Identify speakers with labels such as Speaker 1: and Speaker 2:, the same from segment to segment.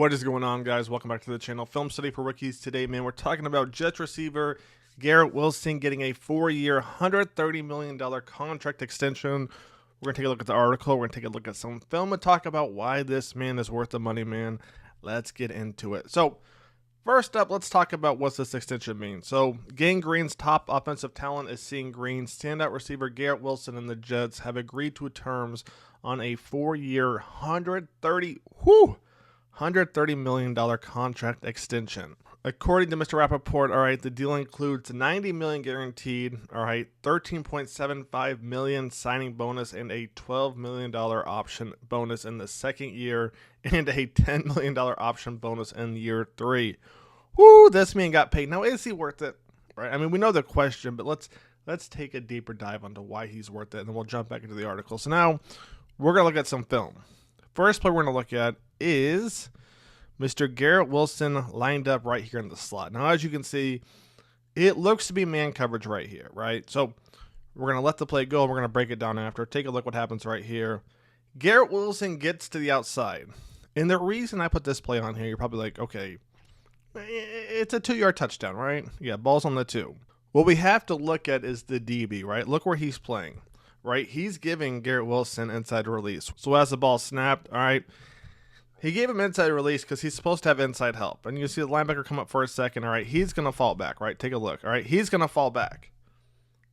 Speaker 1: What is going on, guys? Welcome back to the channel. Film Study for Rookies. Today, man, we're talking about Jets receiver Garrett Wilson getting a 4-year, $130 million contract extension. We're going to take a look at the article. We're going to take a look at some film and talk about why this man is worth the money, man. Let's get into it. So, first up, let's talk about what this extension means. So, Gang Green's top offensive talent is seeing Green. Standout receiver Garrett Wilson and the Jets have agreed to terms on a 4-year, $130 million contract extension. According to Mr. Rappaport, all right, the deal includes $90 million guaranteed, all right, $13.75 million signing bonus and a $12 million option bonus in the second year and a $10 million option bonus in year 3. Woo, this man got paid. Now, is he worth it? Right? I mean, we know the question, but let's take a deeper dive onto why he's worth it, and then we'll jump back into the article. So now we're going to look at some film. First play we're going to look at is Mr. Garrett Wilson lined up right here in the slot. Now, as you can see, it looks to be man coverage right here, right? So we're going to let the play go. We're going to break it down after. Take a look what happens right here. Garrett Wilson gets to the outside. And the reason I put this play on here, you're probably like, okay, it's a 2-yard touchdown, right? Yeah, ball's on the 2. What we have to look at is the DB, right? Look where he's playing. Right, he's giving Garrett Wilson inside release. So as the ball snapped, all right, he gave him inside release because he's supposed to have inside help. And you see the linebacker come up for a second, all right, he's going to fall back, right? Take a look, all right, he's going to fall back.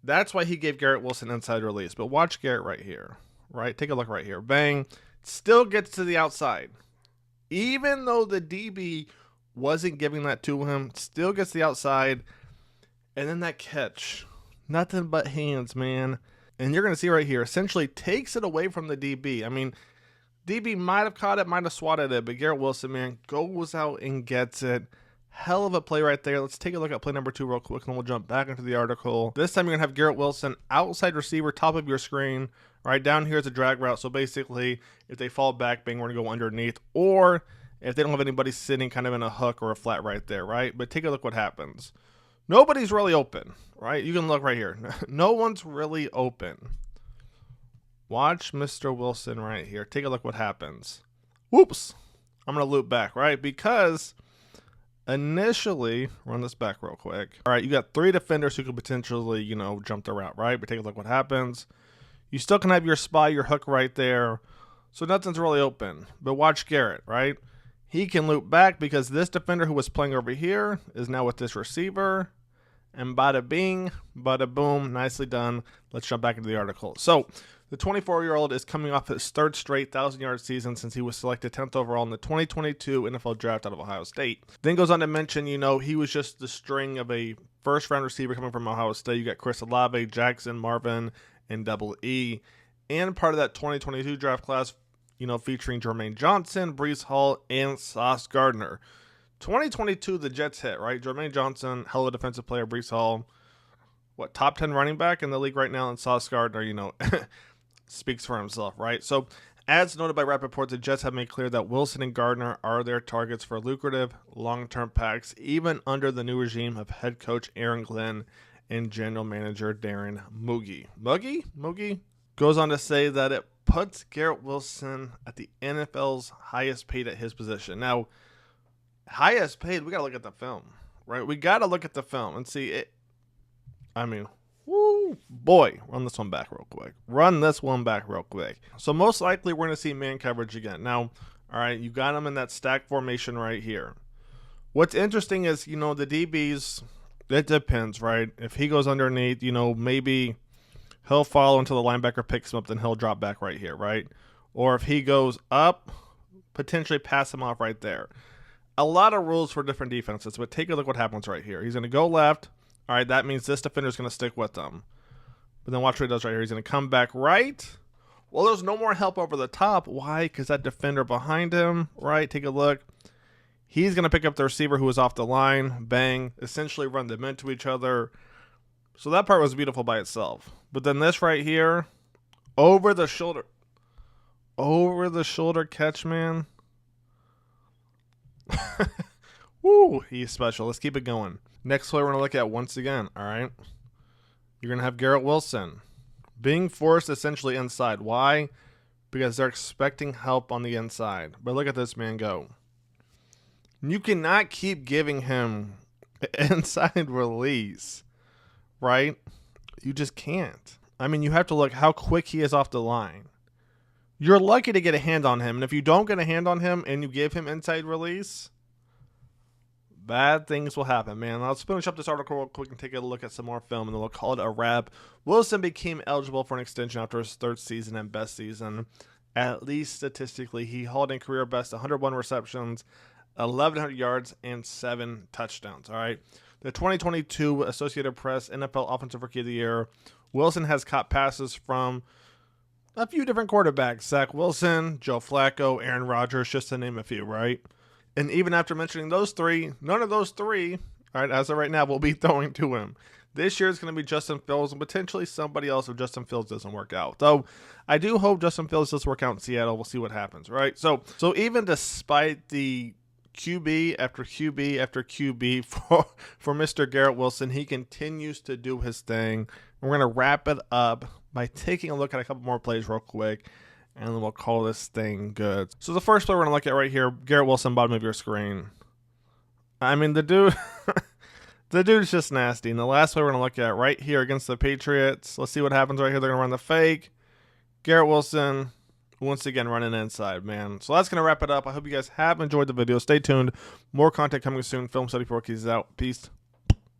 Speaker 1: That's why he gave Garrett Wilson inside release. But watch Garrett right here, right? Take a look right here. Bang, still gets to the outside. Even though the DB wasn't giving that to him, still gets the outside. And then that catch, nothing but hands, man. And you're going to see right here, essentially takes it away from the DB. I mean, DB might have caught it, might have swatted it, but Garrett Wilson, man, goes out and gets it. Hell of a play right there. Let's take a look at play number 2 real quick, and then we'll jump back into the article. This time you're going to have Garrett Wilson, outside receiver, top of your screen. Right down here is a drag route. So basically, if they fall back, bang, we're going to go underneath. Or if they don't have anybody sitting kind of in a hook or a flat right there, right? But take a look what happens. Nobody's really open, right? You can look right here. No one's really open. Watch Mr. Wilson right here. Take a look what happens. Whoops. I'm going to loop back, right? Because initially, run this back real quick. All right, you got 3 defenders who could potentially, jump the route, right? But take a look what happens. You still can have your spy, your hook right there. So nothing's really open. But watch Garrett, right? He can loop back because this defender who was playing over here is now with this receiver. And bada bing, bada boom, nicely done. Let's jump back into the article. So, the 24-year-old is coming off his 3rd straight 1,000-yard season since he was selected 10th overall in the 2022 NFL Draft out of Ohio State. Then goes on to mention, he was just the string of a first-round receiver coming from Ohio State. You got Chris Olave, Jackson, Marvin, and Double E. And part of that 2022 draft class, featuring Jermaine Johnson, Breece Hall, and Sauce Gardner. 2022, the Jets hit, right? Jermaine Johnson, hell of a defensive player. Breece Hall, top 10 running back in the league right now. And Sauce Gardner, speaks for himself, right? So, as noted by Rappaport, the Jets have made clear that Wilson and Gardner are their targets for lucrative long-term packs, even under the new regime of head coach Aaron Glenn and general manager Darren Moogie. Moogie goes on to say that it puts Garrett Wilson at the NFL's highest paid at his position. Now, highest paid, we got to look at the film, right? We got to look at the film and see it. I mean, woo, boy, run this one back real quick. So most likely we're going to see man coverage again. Now, all right, you got him in that stack formation right here. What's interesting is, the DBs, it depends, right? If he goes underneath, maybe he'll follow until the linebacker picks him up, then he'll drop back right here, right? Or if he goes up, potentially pass him off right there. A lot of rules for different defenses, but take a look what happens right here. He's going to go left. All right, that means this defender's going to stick with them. But then watch what he does right here. He's going to come back right. Well, there's no more help over the top. Why? Because that defender behind him, right? Take a look. He's going to pick up the receiver who was off the line. Bang. Essentially run them into each other. So that part was beautiful by itself. But then this right here, over the shoulder catch, man. Woo, he's special. Let's keep it going. Next play we're going to look at once again, all right? You're going to have Garrett Wilson being forced essentially inside. Why? Because they're expecting help on the inside. But look at this man go. You cannot keep giving him inside release, right? You just can't. I mean, you have to look how quick he is off the line. You're lucky to get a hand on him, and if you don't get a hand on him and you give him inside release, bad things will happen, man. Let's finish up this article real quick and take a look at some more film, and then we'll call it a wrap. Wilson became eligible for an extension after his third season and best season. At least statistically, he hauled in career best 101 receptions, 1,100 yards, and 7 touchdowns. All right. The 2022 Associated Press NFL Offensive Rookie of the Year. Wilson has caught passes from a few different quarterbacks: Zach Wilson, Joe Flacco, Aaron Rodgers, just to name a few, right? And even after mentioning those three, none of those three, all right, as of right now, will be throwing to him. This year is going to be Justin Fields and potentially somebody else if Justin Fields doesn't work out. So I do hope Justin Fields does work out in Seattle. We'll see what happens, right? So even despite the QB after QB after QB for Mr. Garrett Wilson, he continues to do his thing. We're going to wrap it up by taking a look at a couple more plays real quick, and then we'll call this thing good. So the first play we're going to look at right here, Garrett Wilson, bottom of your screen. I mean, the dude's just nasty. And the last play we're going to look at right here against the Patriots. Let's see what happens right here. They're going to run the fake. Garrett Wilson, once again, running inside, man. So that's going to wrap it up. I hope you guys have enjoyed the video. Stay tuned. More content coming soon. Film Study for Rookies out. Peace.